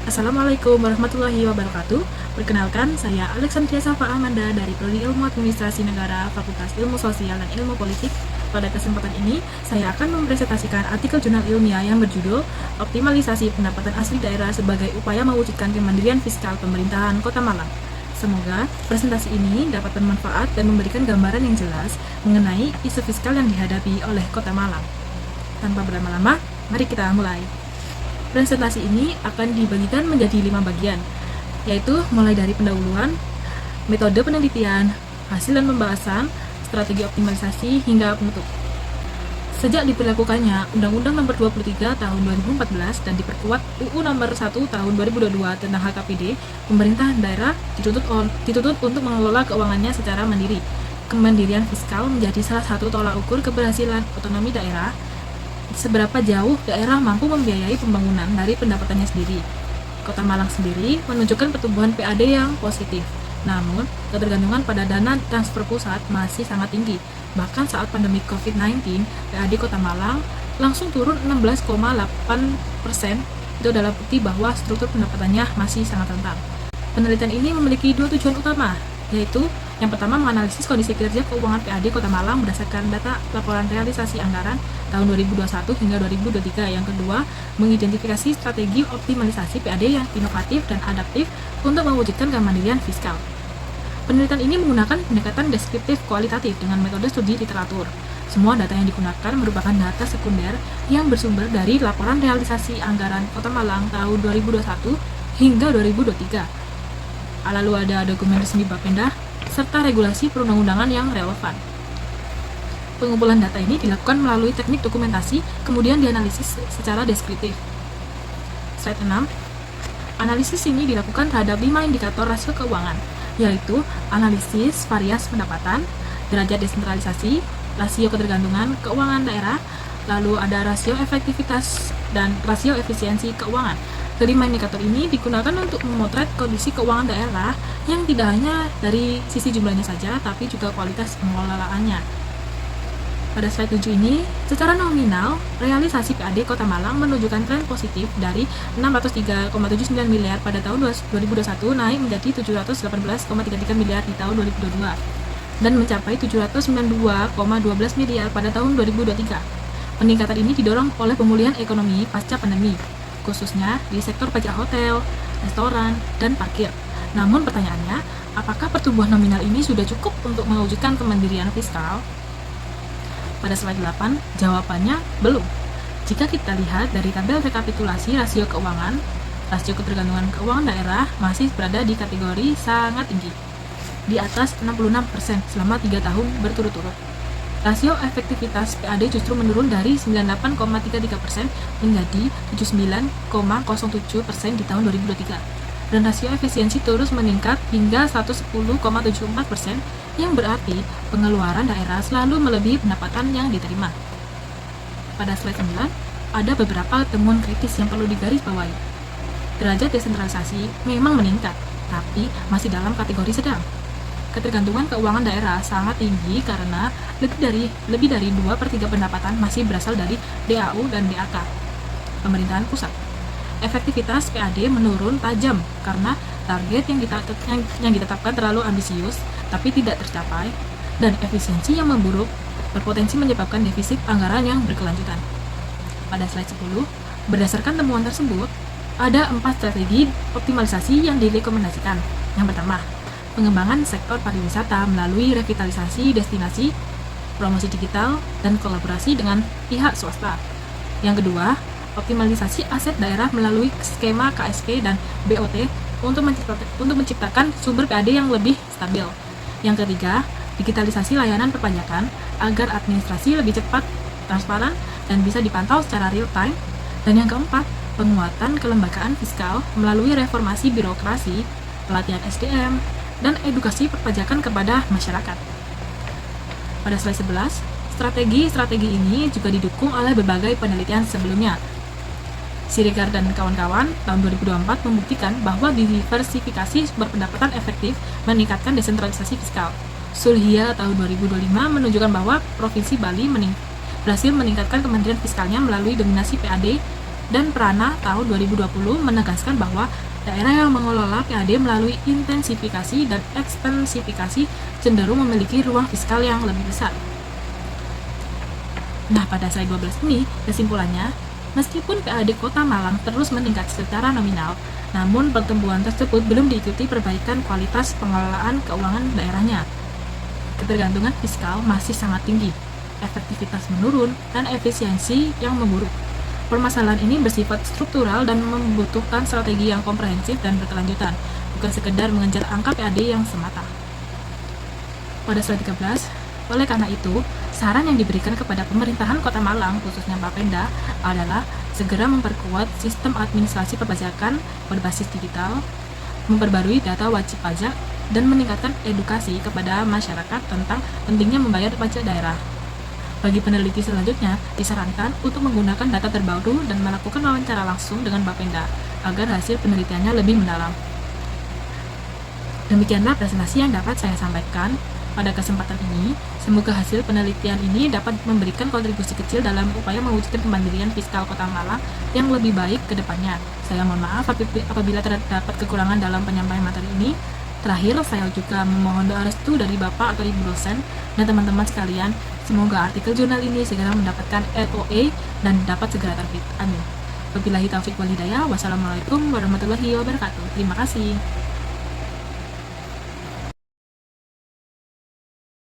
Assalamualaikum warahmatullahi wabarakatuh. Perkenalkan, saya Alexandria Safa Amanda dari Prodi Ilmu Administrasi Negara, Fakultas Ilmu Sosial dan Ilmu Politik. Pada kesempatan ini, saya akan mempresentasikan artikel jurnal ilmiah yang berjudul Optimalisasi Pendapatan Asli Daerah sebagai Upaya Mewujudkan Kemandirian Fiskal Pemerintahan Kota Malang. Semoga presentasi ini dapat bermanfaat dan memberikan gambaran yang jelas mengenai isu fiskal yang dihadapi oleh Kota Malang. Tanpa berlama-lama, mari kita mulai. Presentasi ini akan dibagikan menjadi 5 bagian, yaitu mulai dari pendahuluan, metode penelitian, hasil dan pembahasan, strategi optimalisasi, hingga penutup. Sejak diberlakukannya Undang-Undang Nomor 23 Tahun 2014 dan diperkuat UU Nomor 1 Tahun 2022 tentang HKPD, pemerintah daerah dituntut untuk mengelola keuangannya secara mandiri. Kemandirian fiskal menjadi salah satu tolak ukur keberhasilan otonomi daerah. Seberapa jauh daerah mampu membiayai pembangunan dari pendapatannya sendiri. Kota Malang sendiri menunjukkan pertumbuhan PAD yang positif. Namun, ketergantungan pada dana transfer pusat masih sangat tinggi. Bahkan saat pandemi COVID-19, PAD Kota Malang langsung turun 16,8%. Itu adalah bukti bahwa struktur pendapatannya masih sangat rentan. Penelitian ini memiliki 2 tujuan utama, yaitu yang pertama, menganalisis kondisi kinerja keuangan PAD Kota Malang berdasarkan data laporan realisasi anggaran tahun 2021 hingga 2023. Yang kedua, mengidentifikasi strategi optimalisasi PAD yang inovatif dan adaptif untuk mewujudkan kemandirian fiskal. Penelitian ini menggunakan pendekatan deskriptif kualitatif dengan metode studi literatur. Semua data yang digunakan merupakan data sekunder yang bersumber dari laporan realisasi anggaran Kota Malang tahun 2021 hingga 2023. Lalu ada dokumen resmi Bapenda serta regulasi perundang-undangan yang relevan. Pengumpulan data ini dilakukan melalui teknik dokumentasi, kemudian dianalisis secara deskriptif. Slide 6. Analisis ini dilakukan terhadap 5 indikator rasio keuangan, yaitu analisis variasi pendapatan, derajat desentralisasi, rasio ketergantungan keuangan daerah, lalu ada rasio efektivitas dan rasio efisiensi keuangan. Kelima indikator ini digunakan untuk memotret kondisi keuangan daerah yang tidak hanya dari sisi jumlahnya saja, tapi juga kualitas pengelolaannya. Pada slide 7 ini, secara nominal, realisasi PAD Kota Malang menunjukkan tren positif dari 603,79 miliar pada tahun 2021 naik menjadi 718,33 miliar di tahun 2022 dan mencapai 792,12 miliar pada tahun 2023. Peningkatan ini didorong oleh pemulihan ekonomi pasca pandemi, khususnya di sektor pajak hotel, restoran, dan parkir. Namun pertanyaannya, apakah pertumbuhan nominal ini sudah cukup untuk mewujudkan kemandirian fiskal? Pada slide 8, jawabannya belum. Jika kita lihat dari tabel rekapitulasi rasio keuangan, rasio ketergantungan keuangan daerah masih berada di kategori sangat tinggi, di atas 66% selama 3 tahun berturut-turut. Rasio efektivitas PAD justru menurun dari 98,33% menjadi 79,07% di tahun 2023. Dan rasio efisiensi terus meningkat hingga 110,74%, yang berarti pengeluaran daerah selalu melebihi pendapatan yang diterima. Pada slide 9, ada beberapa temuan kritis yang perlu digarisbawahi. Derajat desentralisasi memang meningkat, tapi masih dalam kategori sedang. Ketergantungan keuangan daerah sangat tinggi karena lebih dari 2/3 pendapatan masih berasal dari DAU dan DAK, pemerintahan pusat. Efektivitas PAD menurun tajam karena target yang ditetapkan terlalu ambisius tapi tidak tercapai, dan efisiensi yang memburuk berpotensi menyebabkan defisit anggaran yang berkelanjutan. Pada slide 10, berdasarkan temuan tersebut, ada 4 strategi optimalisasi yang direkomendasikan. Yang pertama, pengembangan sektor pariwisata melalui revitalisasi destinasi, promosi digital, dan kolaborasi dengan pihak swasta. Yang kedua, optimalisasi aset daerah melalui skema KSP dan BOT untuk menciptakan sumber PAD yang lebih stabil. Yang ketiga, digitalisasi layanan perpajakan agar administrasi lebih cepat, transparan, dan bisa dipantau secara real time. Dan yang keempat, penguatan kelembagaan fiskal melalui reformasi birokrasi, pelatihan SDM, dan edukasi perpajakan kepada masyarakat. Pada slide 11, strategi ini juga didukung oleh berbagai penelitian sebelumnya. Siregar dan kawan-kawan tahun 2024 membuktikan bahwa diversifikasi sumber pendapatan efektif meningkatkan desentralisasi fiskal. Sulhia tahun 2025 menunjukkan bahwa Provinsi Bali berhasil meningkatkan kemandirian fiskalnya melalui dominasi PAD dan Prana tahun 2020 menegaskan bahwa daerah yang mengelola PAD melalui intensifikasi dan ekstensifikasi cenderung memiliki ruang fiskal yang lebih besar. Nah, pada slide 12 ini, kesimpulannya, meskipun PAD Kota Malang terus meningkat secara nominal, namun pertumbuhan tersebut belum diikuti perbaikan kualitas pengelolaan keuangan daerahnya. Ketergantungan fiskal masih sangat tinggi, efektivitas menurun, dan efisiensi yang memburuk. Permasalahan ini bersifat struktural dan membutuhkan strategi yang komprehensif dan berkelanjutan, bukan sekedar mengejar angka PAD yang semata. Pada slide 13, oleh karena itu, saran yang diberikan kepada pemerintahan Kota Malang, khususnya Bapenda, adalah segera memperkuat sistem administrasi perpajakan berbasis digital, memperbarui data wajib pajak, dan meningkatkan edukasi kepada masyarakat tentang pentingnya membayar pajak daerah. Bagi peneliti selanjutnya, disarankan untuk menggunakan data terbaru dan melakukan wawancara langsung dengan Bapenda agar hasil penelitiannya lebih mendalam. Demikianlah presentasi yang dapat saya sampaikan pada kesempatan ini. Semoga hasil penelitian ini dapat memberikan kontribusi kecil dalam upaya mewujudkan kemandirian fiskal Kota Malang yang lebih baik ke depannya. Saya mohon maaf apabila terdapat kekurangan dalam penyampaian materi ini. Terakhir, saya juga memohon doa restu dari Bapak atau Ibu dosen dan teman-teman sekalian. Semoga artikel jurnal ini segera mendapatkan LOA dan dapat segera terbit. Amin. Wabillahi taufiq wal hidayah. Wassalamualaikum warahmatullahi wabarakatuh. Terima kasih.